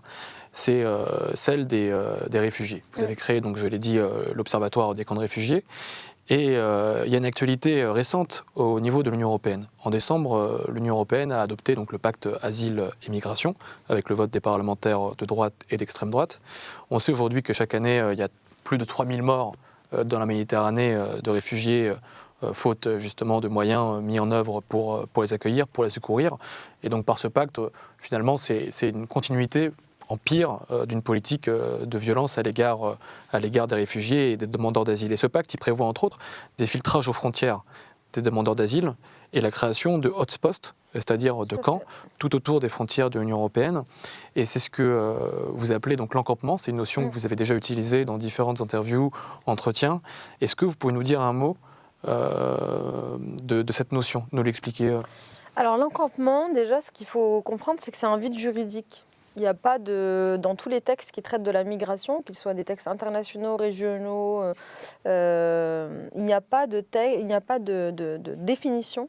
c'est celle des réfugiés. Vous avez créé, donc, je l'ai dit, l'Observatoire des camps de réfugiés, et il y a une actualité récente au niveau de l'Union européenne. En décembre, l'Union européenne a adopté donc, le pacte asile et migration, avec le vote des parlementaires de droite et d'extrême droite. On sait aujourd'hui que chaque année, il y a plus de 3000 morts dans la Méditerranée de réfugiés, faute justement de moyens mis en œuvre pour les accueillir, pour les secourir. Et donc par ce pacte, finalement, c'est une continuité en pire d'une politique de violence à l'égard des réfugiés et des demandeurs d'asile. Et ce pacte, il prévoit entre autres des filtrages aux frontières des demandeurs d'asile et la création de hotspots, c'est-à-dire de camps, tout autour des frontières de l'Union européenne. Et c'est ce que vous appelez donc l'encampement. C'est une notion que vous avez déjà utilisée dans différentes interviews, entretiens. Est-ce que vous pouvez nous dire un mot de cette notion, nous l'expliquer Alors l'encampement, déjà, ce qu'il faut comprendre, c'est que c'est un vide juridique. Il n'y a pas dans tous les textes qui traitent de la migration, qu'ils soient des textes internationaux, régionaux, il n'y a pas de définition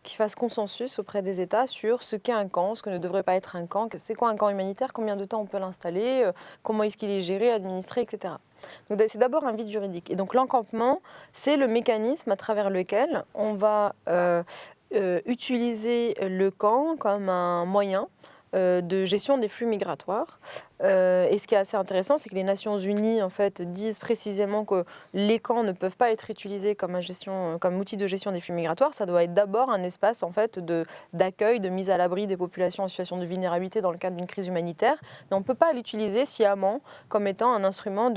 qui fasse consensus auprès des États sur ce qu'est un camp, ce que ne devrait pas être un camp, c'est quoi un camp humanitaire, combien de temps on peut l'installer, comment est-ce qu'il est géré, administré, etc. Donc c'est d'abord un vide juridique. Et donc l'encampement, c'est le mécanisme à travers lequel on va utiliser le camp comme un moyen de gestion des flux migratoires. Et ce qui est assez intéressant, c'est que les Nations Unies en fait, disent précisément que les camps ne peuvent pas être utilisés comme outil de gestion des flux migratoires. Ça doit être d'abord un espace en fait, d'accueil, de mise à l'abri des populations en situation de vulnérabilité dans le cadre d'une crise humanitaire. Mais on ne peut pas l'utiliser sciemment comme étant un instrument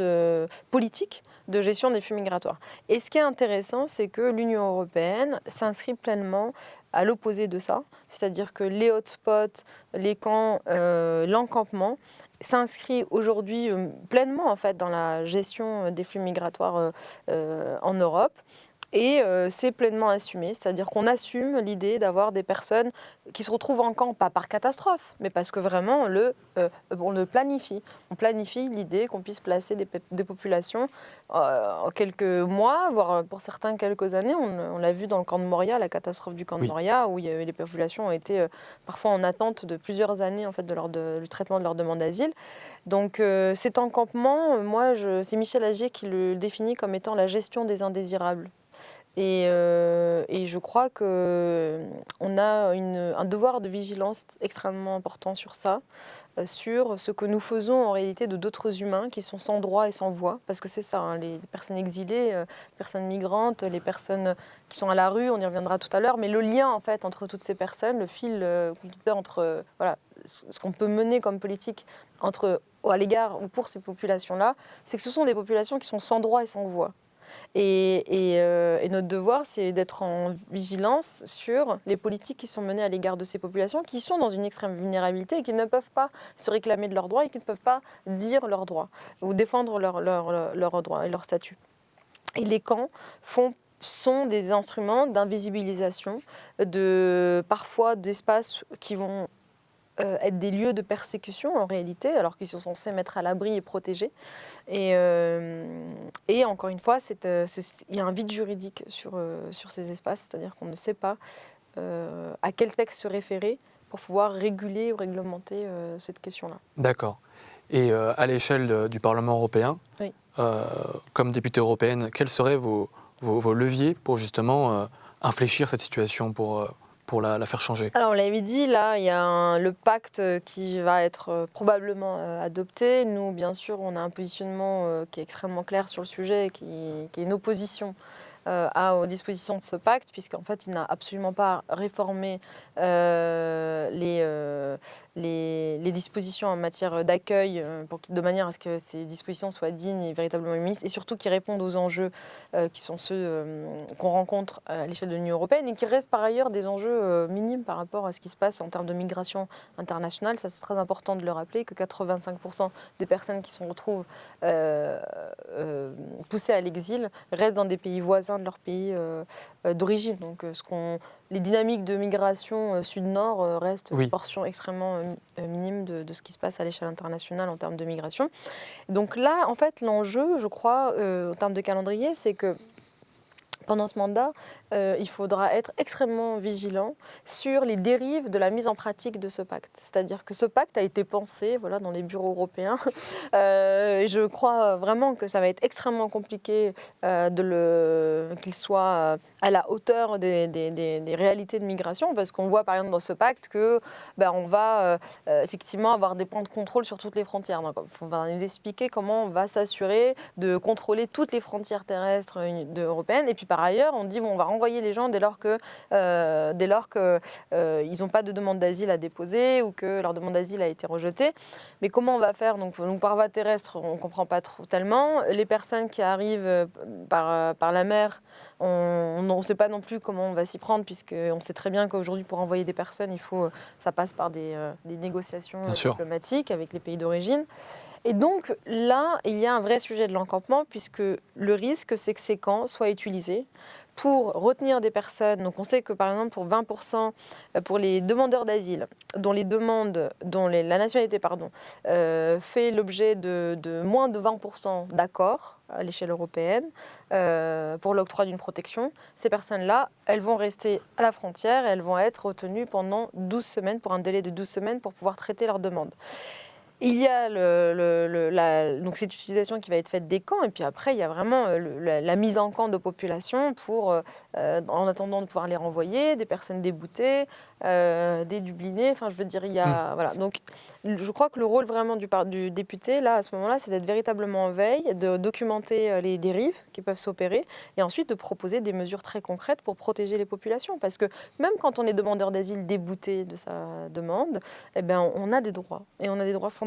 politique de gestion des flux migratoires. Et ce qui est intéressant, c'est que l'Union européenne s'inscrit pleinement à l'opposé de ça, c'est-à-dire que les hotspots, les camps, l'encampement s'inscrit aujourd'hui pleinement en fait, dans la gestion des flux migratoires en Europe. Et c'est pleinement assumé, c'est-à-dire qu'on assume l'idée d'avoir des personnes qui se retrouvent en camp, pas par catastrophe, mais parce que vraiment on le planifie. On planifie l'idée qu'on puisse placer des populations en quelques mois, voire pour certains quelques années. On l'a vu dans le camp de Moria, la catastrophe du camp de Moria, où les populations ont été parfois en attente de plusieurs années en fait, du traitement de leur demande d'asile. Donc cet encampement, c'est Michel Agier qui le définit comme étant la gestion des indésirables. Et je crois qu'on a un devoir de vigilance extrêmement important sur ça, sur ce que nous faisons en réalité de d'autres humains qui sont sans droit et sans voix, parce que c'est ça, hein, les personnes exilées, les personnes migrantes, les personnes qui sont à la rue, on y reviendra tout à l'heure, mais le lien en fait entre toutes ces personnes, le fil entre ce qu'on peut mener comme politique à l'égard ou pour ces populations-là, c'est que ce sont des populations qui sont sans droit et sans voix. Et notre devoir, c'est d'être en vigilance sur les politiques qui sont menées à l'égard de ces populations qui sont dans une extrême vulnérabilité et qui ne peuvent pas se réclamer de leurs droits et qui ne peuvent pas dire leurs droits ou défendre leurs droits et leur statut. Et les camps sont des instruments d'invisibilisation, parfois d'espaces qui vont être des lieux de persécution en réalité, alors qu'ils sont censés mettre à l'abri et protéger. Et encore une fois, il y a un vide juridique sur ces espaces, c'est-à-dire qu'on ne sait pas à quel texte se référer pour pouvoir réguler ou réglementer cette question-là. D'accord. Et à l'échelle du Parlement européen, oui. Comme députée européenne, quels seraient vos leviers pour justement infléchir cette situation, pour pour la faire changer? Alors, on l'avait dit, là, il y a le pacte qui va être probablement adopté. Nous, bien sûr, on a un positionnement qui est extrêmement clair sur le sujet, qui est une opposition aux dispositions de ce pacte, puisqu'en fait, il n'a absolument pas réformé les dispositions en matière d'accueil de manière à ce que ces dispositions soient dignes et véritablement humanistes, et surtout qui répondent aux enjeux qui sont ceux qu'on rencontre à l'échelle de l'Union européenne, et qui restent par ailleurs des enjeux minimes par rapport à ce qui se passe en termes de migration internationale. Ça, c'est très important de le rappeler, que 85% des personnes qui se retrouvent poussées à l'exil restent dans des pays voisins de leur pays d'origine. Donc, les dynamiques de migration sud-nord restent une portion extrêmement minime de ce qui se passe à l'échelle internationale en termes de migration. Donc là, en fait, l'enjeu, je crois, en termes de calendrier, c'est que pendant ce mandat, il faudra être extrêmement vigilant sur les dérives de la mise en pratique de ce pacte. C'est-à-dire que ce pacte a été pensé dans les bureaux européens. Je crois vraiment que ça va être extrêmement compliqué qu'il soit à la hauteur des réalités de migration, parce qu'on voit par exemple dans ce pacte que on va effectivement avoir des points de contrôle sur toutes les frontières. Donc, on va nous expliquer comment on va s'assurer de contrôler toutes les frontières terrestres européennes. Et puis par ailleurs, on dit on va renvoyer les gens dès lors que ils n'ont pas de demande d'asile à déposer ou que leur demande d'asile a été rejetée. Mais comment on va faire donc par voie terrestre, on ne comprend pas trop tellement. Les personnes qui arrivent par la mer, on ne sait pas non plus comment on va s'y prendre, puisqu'on sait très bien qu'aujourd'hui, pour envoyer des personnes, ça passe par des négociations diplomatiques avec les pays d'origine. Et donc là, il y a un vrai sujet de l'encampement, puisque le risque, c'est que ces camps soient utilisés pour retenir des personnes. Donc on sait que par exemple pour 20%, pour les demandeurs d'asile, dont la nationalité fait l'objet de moins de 20% d'accords à l'échelle européenne pour l'octroi d'une protection, ces personnes-là, elles vont rester à la frontière et elles vont être retenues pendant 12 semaines, pour un délai de 12 semaines, pour pouvoir traiter leurs demandes. Il y a donc cette utilisation qui va être faite des camps, et puis après il y a vraiment la mise en camp de populations en attendant de pouvoir les renvoyer, des personnes déboutées, des dublinés. Enfin, je veux dire, voilà. Donc, je crois que le rôle vraiment du député là à ce moment-là, c'est d'être véritablement en veille, de documenter les dérives qui peuvent s'opérer, et ensuite de proposer des mesures très concrètes pour protéger les populations. Parce que même quand on est demandeur d'asile débouté de sa demande, on a des droits, et on a des droits fondamentaux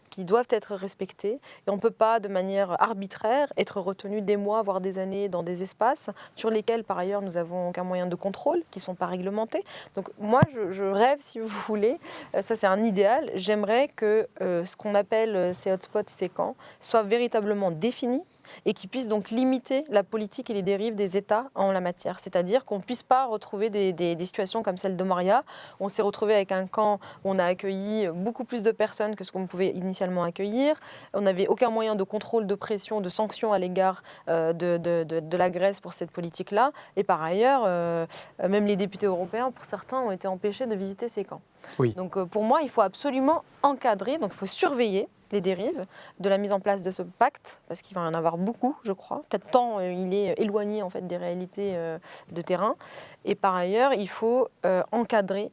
qui doivent être respectés, et on ne peut pas de manière arbitraire être retenu des mois, voire des années dans des espaces sur lesquels par ailleurs nous n'avons aucun moyen de contrôle, qui ne sont pas réglementés. Donc moi je rêve, si vous voulez, ça c'est un idéal, j'aimerais que ce qu'on appelle ces hotspots, ces camps, soient véritablement définis et qui puissent donc limiter la politique et les dérives des États en la matière. C'est-à-dire qu'on ne puisse pas retrouver des situations comme celle de Moria. On s'est retrouvé avec un camp où on a accueilli beaucoup plus de personnes que ce qu'on pouvait initialement accueillir. On n'avait aucun moyen de contrôle, de pression, de sanction à l'égard de la Grèce pour cette politique-là. Et par ailleurs, même les députés européens, pour certains, ont été empêchés de visiter ces camps. Oui. Donc pour moi, il faut absolument encadrer, donc il faut surveiller les dérives de la mise en place de ce pacte, parce qu'il va y en avoir beaucoup, je crois, peut-être tant il est éloigné en fait des réalités de terrain. Et par ailleurs, il faut encadrer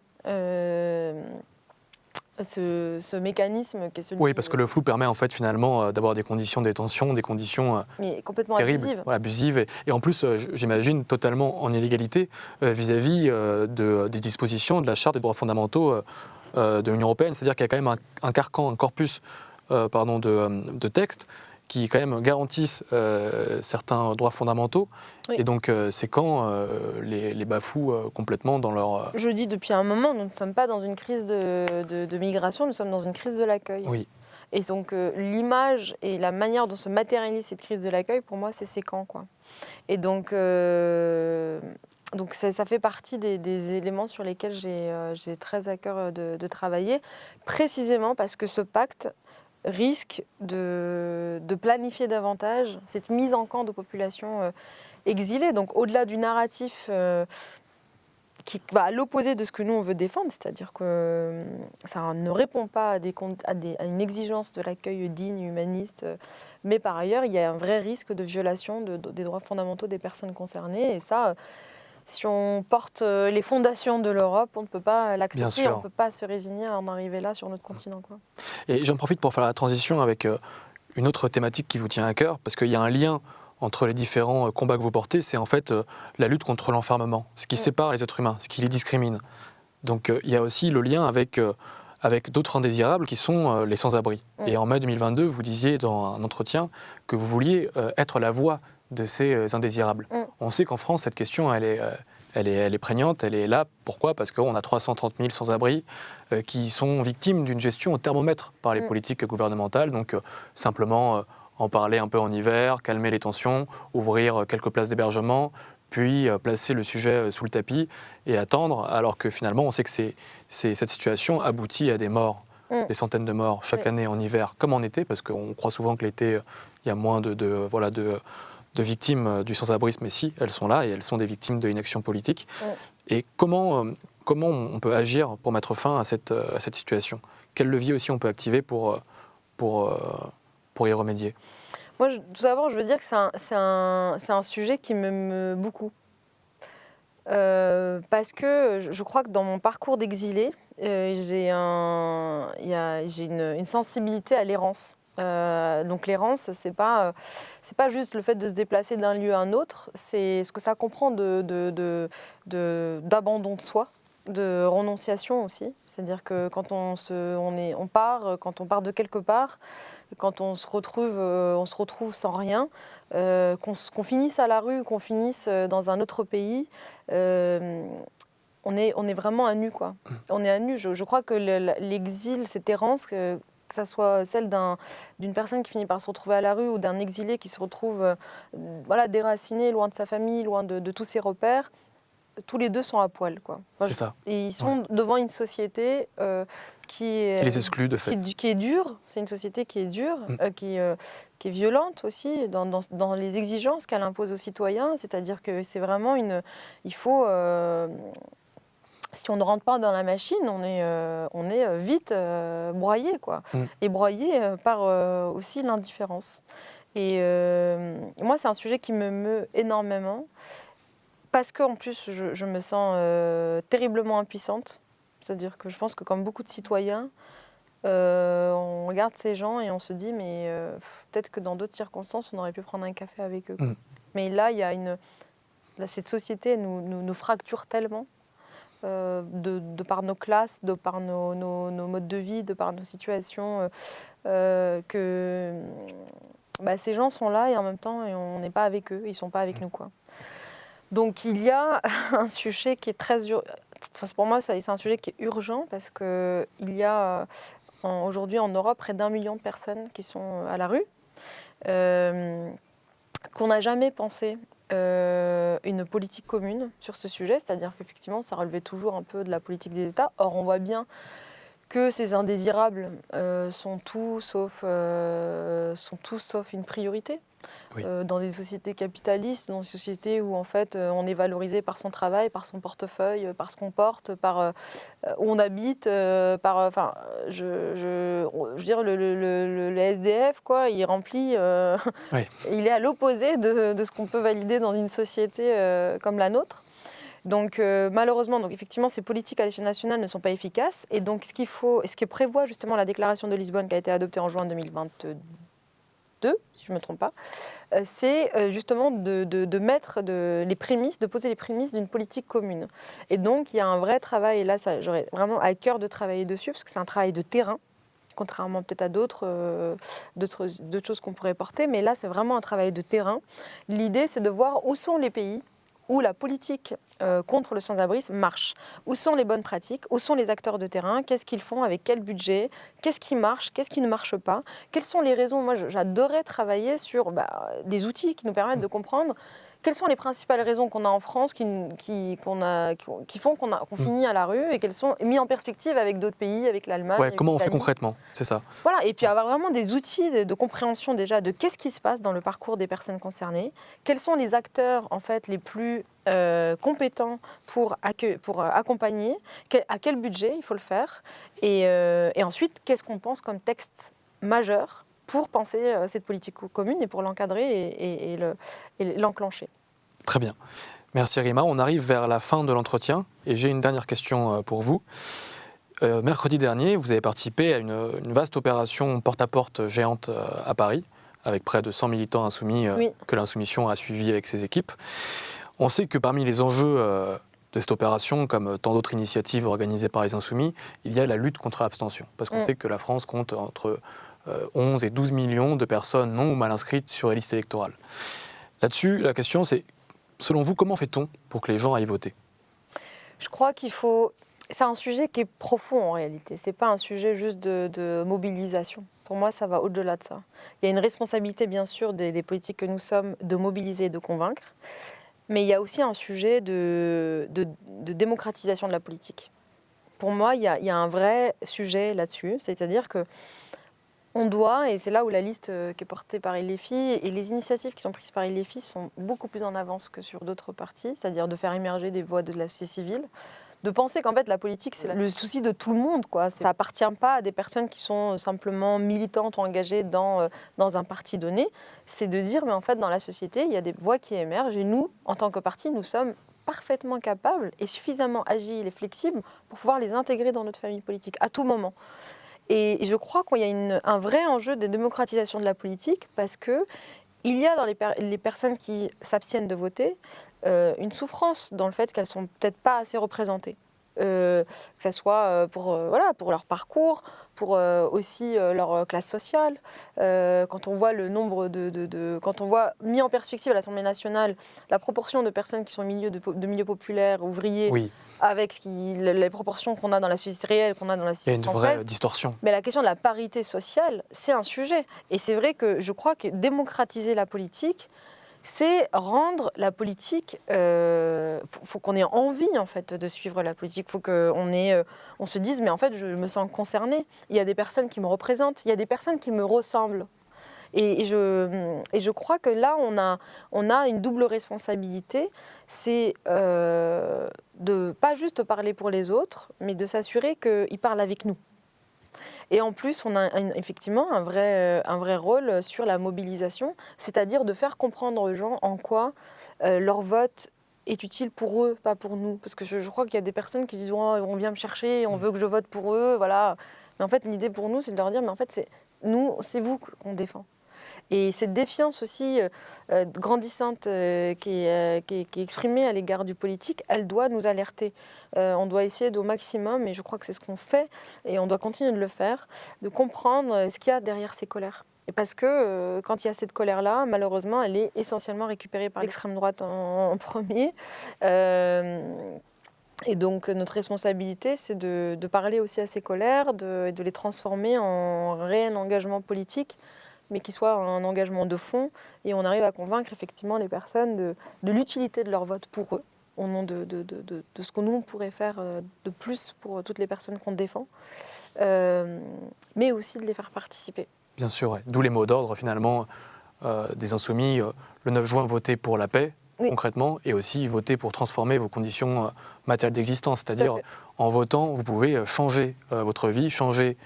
ce mécanisme qui est celui. Oui, parce que le flou permet en fait finalement d'avoir des conditions de détention, des conditions mais complètement terribles, abusives, et en plus, j'imagine, totalement en illégalité vis-à-vis des dispositions de la Charte des droits fondamentaux de l'Union européenne. C'est-à-dire qu'il y a quand même un carcan, un corpus de textes qui quand même garantissent certains droits fondamentaux. Oui. Et donc ces camps les bafouent complètement dans leur... Je dis depuis un moment, nous ne sommes pas dans une crise de migration, nous sommes dans une crise de l'accueil. Oui. Et donc l'image et la manière dont se matérialise cette crise de l'accueil, pour moi, c'est ces camps, quoi. Et donc ça fait partie des éléments sur lesquels j'ai très à cœur de travailler, précisément parce que ce pacte risque de planifier davantage cette mise en camp de populations exilées. Donc au-delà du narratif qui va à l'opposé de ce que nous on veut défendre, c'est-à-dire que ça ne répond pas à une exigence de l'accueil digne, humaniste, mais par ailleurs il y a un vrai risque de violation des droits fondamentaux des personnes concernées, et ça si on porte les fondations de l'Europe, on ne peut pas l'accepter, sûr. on ne peut pas se résigner à en arriver là sur notre continent, quoi. Et j'en profite pour faire la transition avec une autre thématique qui vous tient à cœur, parce qu'il y a un lien entre les différents combats que vous portez, c'est en fait la lutte contre l'enfermement, ce qui sépare les êtres humains, ce qui les discrimine. Donc il y a aussi le lien avec d'autres indésirables qui sont les sans-abri. Et en mai 2022, vous disiez dans un entretien que vous vouliez être la voix de ces indésirables. On sait qu'en France, cette question, elle est prégnante, elle est là. Pourquoi ? Parce qu'on a 330 000 sans-abri qui sont victimes d'une gestion au thermomètre par les politiques gouvernementales. Donc simplement en parler un peu en hiver, calmer les tensions, ouvrir quelques places d'hébergement, puis placer le sujet sous le tapis et attendre, alors que finalement on sait que cette situation aboutit à des morts, des centaines de morts chaque année en hiver, comme en été, parce qu'on croit souvent que l'été, il y a moins de victimes du sans-abrisme, mais si, elles sont là et elles sont des victimes de l'inaction politique. Et comment on peut agir pour mettre fin à cette situation ? Quel levier aussi on peut activer pour y remédier ? Moi, tout d'abord, je veux dire que c'est un sujet qui me meut beaucoup. Parce que je crois que dans mon parcours d'exilé, j'ai une sensibilité à l'errance. Donc l'errance, c'est pas juste le fait de se déplacer d'un lieu à un autre, c'est ce que ça comprend d'abandon de soi, de renonciation aussi. C'est-à-dire que quand on part de quelque part, quand on se retrouve sans rien, qu'on finisse à la rue, qu'on finisse dans un autre pays, on est vraiment à nu, quoi. On est à nu. Je crois que l'exil, cette errance, que ça soit celle d'une personne qui finit par se retrouver à la rue ou d'un exilé qui se retrouve déraciné, loin de sa famille, loin de tous ses repères, tous les deux sont à poil, quoi. C'est ça. Et ils sont devant une société qui les exclut de fait. Qui est dure. C'est une société qui est dure, qui est violente aussi dans les exigences qu'elle impose aux citoyens. C'est-à-dire que c'est vraiment il faut... si on ne rentre pas dans la machine, on est vite broyé, quoi. Et broyé par aussi l'indifférence. Et moi, c'est un sujet qui me meut énormément. Parce qu'en plus, je me sens terriblement impuissante. C'est-à-dire que je pense que comme beaucoup de citoyens, on regarde ces gens et on se dit, mais peut-être que dans d'autres circonstances, on aurait pu prendre un café avec eux. Mais là, cette société nous fracture tellement, de par nos classes, de par nos modes de vie, de par nos situations, que ces gens sont là et en même temps, on n'est pas avec eux, ils ne sont pas avec nous, quoi. Donc il y a un sujet qui est très urgent. Enfin, pour moi, c'est un sujet qui est urgent parce qu'il y a aujourd'hui en Europe près d'1 million de personnes qui sont à la rue, qu'on n'a jamais pensé une politique commune sur ce sujet, c'est-à-dire qu'effectivement, ça relevait toujours un peu de la politique des États. Or, on voit bien que ces indésirables sont tout sauf une priorité. Oui. Dans des sociétés capitalistes, dans des sociétés où en fait on est valorisé par son travail, par son portefeuille, par ce qu'on porte, par où on habite, je veux dire le SDF, quoi, il remplit, oui. Il est à l'opposé de ce qu'on peut valider dans une société comme la nôtre. Donc malheureusement, effectivement, ces politiques à l'échelle nationale ne sont pas efficaces. Et donc ce que prévoit justement la déclaration de Lisbonne qui a été adoptée en juin 2022, si je ne me trompe pas, c'est justement de mettre les prémices, de poser les prémices d'une politique commune. Et donc, il y a un vrai travail, et là, j'aurais vraiment à cœur de travailler dessus, parce que c'est un travail de terrain, contrairement peut-être à d'autres choses qu'on pourrait porter, mais là, c'est vraiment un travail de terrain. L'idée, c'est de voir où sont les pays où la politique contre le sans-abrisme marche. Où sont les bonnes pratiques ? Où sont les acteurs de terrain ? Qu'est-ce qu'ils font ? Avec quel budget ? Qu'est-ce qui marche ? Qu'est-ce qui ne marche pas ? Quelles sont les raisons ? Moi, j'adorerais travailler sur des outils qui nous permettent de comprendre quelles sont les principales raisons qu'on a en France qui font qu'on finit à la rue et qu'elles sont mises en perspective avec d'autres pays, avec l'Allemagne. Ouais, comment on fait concrètement ? C'est ça. Voilà, et puis avoir vraiment des outils de compréhension déjà de qu'est-ce qui se passe dans le parcours des personnes concernées, quels sont les acteurs en fait les plus compétents pour accompagner, à quel budget il faut le faire, et ensuite qu'est-ce qu'on pense comme texte majeur pour penser cette politique commune et pour l'encadrer et l'enclencher. Très bien. Merci Rima. On arrive vers la fin de l'entretien et j'ai une dernière question pour vous. Mercredi dernier, vous avez participé à une vaste opération porte-à-porte géante à Paris, avec près de 100 militants insoumis que l'Insoumission a suivis avec ses équipes. On sait que parmi les enjeux de cette opération, comme tant d'autres initiatives organisées par les Insoumis, il y a la lutte contre l'abstention. Parce qu'on sait que la France compte entre 11 et 12 millions de personnes non ou mal inscrites sur les listes électorales. Là-dessus, la question c'est, selon vous, comment fait-on pour que les gens aillent voter ? Je crois qu'il faut... C'est un sujet qui est profond en réalité. C'est pas un sujet juste de mobilisation. Pour moi, ça va au-delà de ça. Il y a une responsabilité, bien sûr, des politiques que nous sommes de mobiliser et de convaincre. Mais il y a aussi un sujet de démocratisation de la politique. Pour moi, il y a un vrai sujet là-dessus. C'est-à-dire que on doit, et c'est là où la liste qui est portée par LFI et les initiatives qui sont prises par LFI sont beaucoup plus en avance que sur d'autres partis, c'est-à-dire de faire émerger des voix de la société civile, de penser qu'en fait la politique c'est le souci de tout le monde, quoi. Ça appartient pas à des personnes qui sont simplement militantes ou engagées dans un parti donné. C'est de dire mais en fait dans la société il y a des voix qui émergent et nous en tant que parti nous sommes parfaitement capables et suffisamment agiles et flexibles pour pouvoir les intégrer dans notre famille politique à tout moment. Et je crois qu'il y a un vrai enjeu de démocratisation de la politique parce que il y a dans les personnes qui s'abstiennent de voter une souffrance dans le fait qu'elles ne sont peut-être pas assez représentées. Que ce soit pour leur parcours, pour aussi leur classe sociale. Quand on voit le nombre quand on voit mis en perspective à l'Assemblée nationale la proportion de personnes qui sont de milieux populaires, ouvriers, avec les proportions qu'on a dans la société réelle, qu'on a dans la société française. Il y a une vraie distorsion. Mais la question de la parité sociale, c'est un sujet. Et c'est vrai que je crois que démocratiser la politique, c'est rendre la politique... faut qu'on ait envie, en fait, de suivre la politique. Il faut qu'on se dise, mais en fait, je me sens concernée. Il y a des personnes qui me représentent, il y a des personnes qui me ressemblent. Et je crois que là, on a une double responsabilité. C'est de pas juste parler pour les autres, mais de s'assurer qu'ils parlent avec nous. Et en plus, on a effectivement un vrai rôle sur la mobilisation, c'est-à-dire de faire comprendre aux gens en quoi leur vote est utile pour eux, pas pour nous. Parce que je crois qu'il y a des personnes qui disent oh, on vient me chercher, on veut que je vote pour eux, voilà. Mais en fait, l'idée pour nous, c'est de leur dire mais en fait, c'est vous qu'on défend. Et cette défiance aussi grandissante qui est exprimée à l'égard du politique, elle doit nous alerter. On doit essayer au maximum, et je crois que c'est ce qu'on fait, et on doit continuer de le faire, de comprendre ce qu'il y a derrière ces colères. Et parce que quand il y a cette colère-là, malheureusement, elle est essentiellement récupérée par l'extrême droite en premier. Et donc notre responsabilité, c'est de parler aussi à ces colères, de les transformer en réel engagement politique, mais qui soit un engagement de fond, et on arrive à convaincre effectivement les personnes de l'utilité de leur vote pour eux, au nom de ce que nous pourrait faire de plus pour toutes les personnes qu'on défend, mais aussi de les faire participer. Bien sûr, ouais. D'où les mots d'ordre finalement des Insoumis, le 9 juin, voter pour la paix, concrètement, et aussi voter pour transformer vos conditions matérielles d'existence, c'est-à-dire en votant, vous pouvez changer votre vie, changer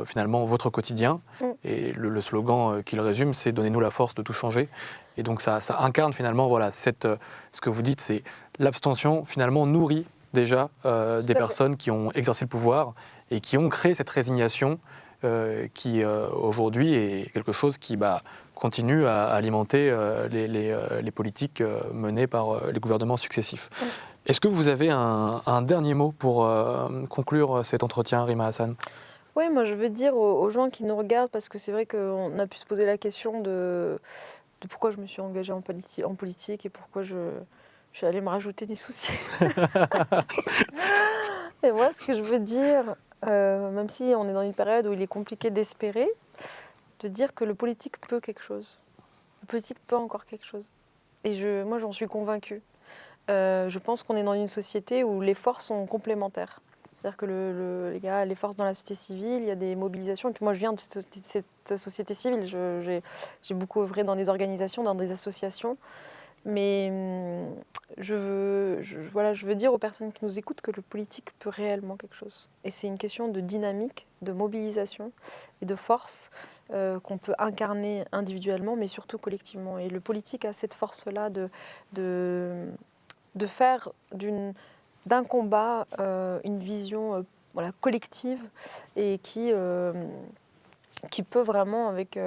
finalement votre quotidien, et le slogan qui le résume, c'est « Donnez-nous la force de tout changer ». Et donc ça incarne finalement, voilà, ce que vous dites, c'est l'abstention finalement nourrit déjà des personnes qui ont exercé le pouvoir et qui ont créé cette résignation qui aujourd'hui est quelque chose qui continue à alimenter les politiques menées par les gouvernements successifs. Est-ce que vous avez un dernier mot pour conclure cet entretien, Rima Hassan ? Oui, moi je veux dire aux gens qui nous regardent, parce que c'est vrai qu'on a pu se poser la question de pourquoi je me suis engagée en politique et pourquoi je suis allée me rajouter des soucis. Et moi, ce que je veux dire, même si on est dans une période où il est compliqué d'espérer, de dire que le politique peut quelque chose. Le politique peut encore quelque chose. Et moi, j'en suis convaincue. Je pense qu'on est dans une société où les forces sont complémentaires. C'est-à-dire que il y a les forces dans la société civile, il y a des mobilisations. Et puis moi, je viens de cette société civile. J'ai beaucoup œuvré dans des organisations, dans des associations. Mais je veux dire aux personnes qui nous écoutent que le politique peut réellement quelque chose. Et c'est une question de dynamique, de mobilisation et de force qu'on peut incarner individuellement, mais surtout collectivement. Et le politique a cette force-là de faire d'un combat une vision collective et qui peut vraiment, avec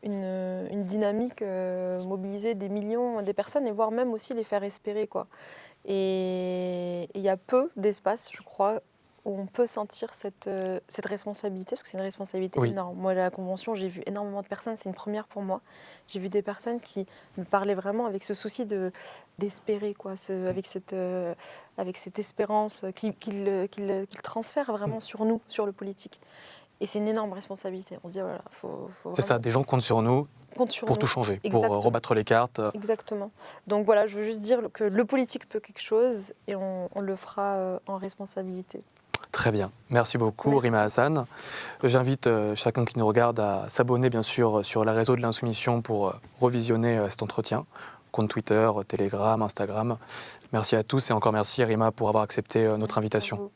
une dynamique, mobiliser des millions de personnes et voire même aussi les faire espérer, quoi. Et il y a peu d'espace, je crois, où on peut sentir cette responsabilité, parce que c'est une responsabilité énorme. Moi, à la Convention, j'ai vu énormément de personnes, c'est une première pour moi. J'ai vu des personnes qui me parlaient vraiment avec ce souci d'espérer, quoi, avec cette espérance qu'ils transfèrent vraiment sur nous, sur le politique. Et c'est une énorme responsabilité. On se dit, voilà, faut C'est ça, des gens comptent sur nous pour tout changer, Exactement. pour rebattre les cartes. Exactement. Donc voilà, je veux juste dire que le politique peut quelque chose et on le fera en responsabilité. Très bien. Merci beaucoup, Merci. Rima Hassan. J'invite chacun qui nous regarde à s'abonner, bien sûr, sur les réseaux de l'Insoumission pour revisionner cet entretien. Compte Twitter, Telegram, Instagram. Merci à tous et encore merci, Rima, pour avoir accepté notre invitation.